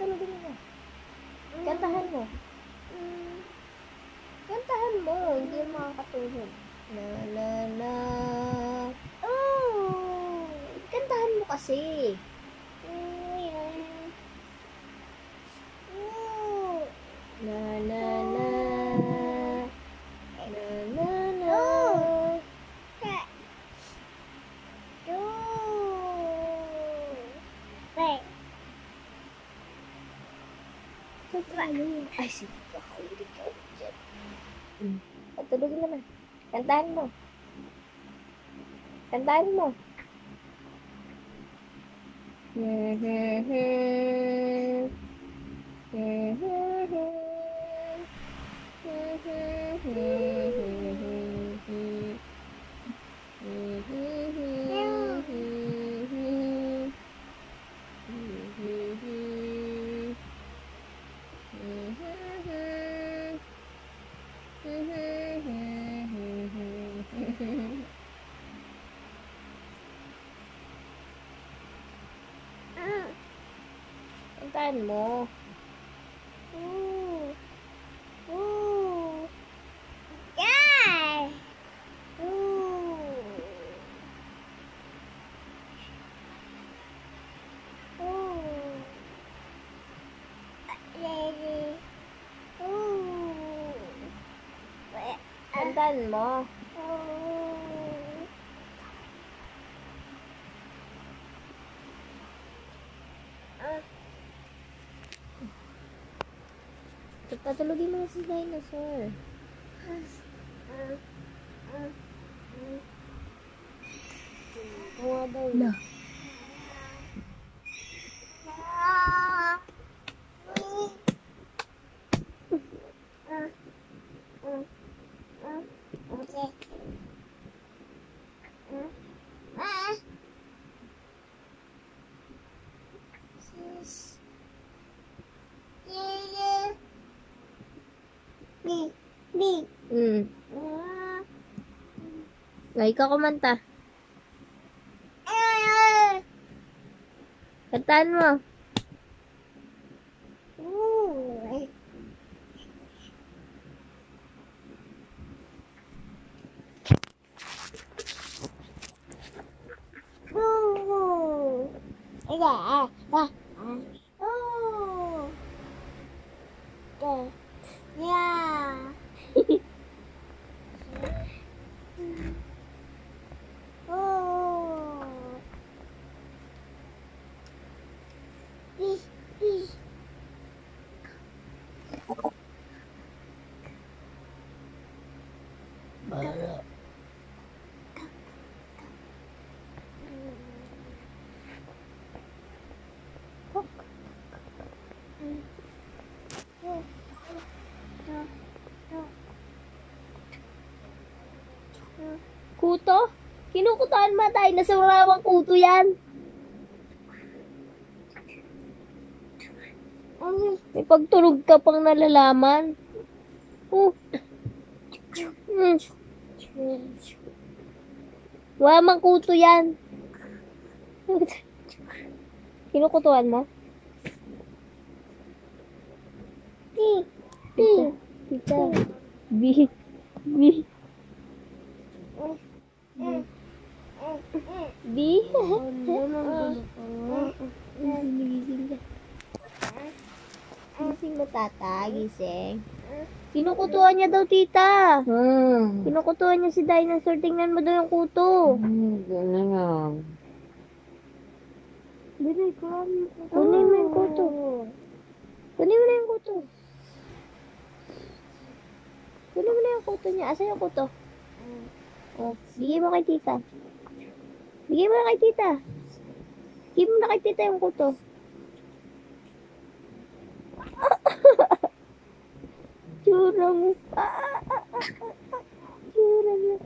Patulogin mo na. Kantahan mo. Kantahan mo. Hindi mo makakatulog. Na na na. Oh! Kantahan mo kasi. Na na na. Na na na. Ay, sige, kakaulit ka ulit dyan. Patulogin mo na. Kantahan mo. Kantahan mo. Kantahan mo. Kantahan mo. Patulogin mo na si dinosaur. Huwag daw. Na. Lagi ka kumanta. Kantahan mo. Kuto? Kinukutaan ba tayo? Nasa maramang kuto yan. May pagtulog ka pang nalalaman. Maramang kuto yan. Kinukutuan mo? Tita. B. Gising mo, tata. Gising. Kinukutuan niya daw, tita. Kinukutuan niya si dinosaur. Tingnan mo daw yung kuto. Kunin mo yung kuto. Kunin mo na yung kuto. Kunin mo na yung kuto niya. Asan yung kuto? Oh, bigay mo kay tita. Bigay mo na kay tita. Bigay mo na kay tita yung kuto. Tsura mo. Tsura mo.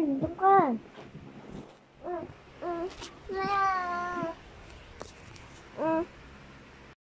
Doon ka.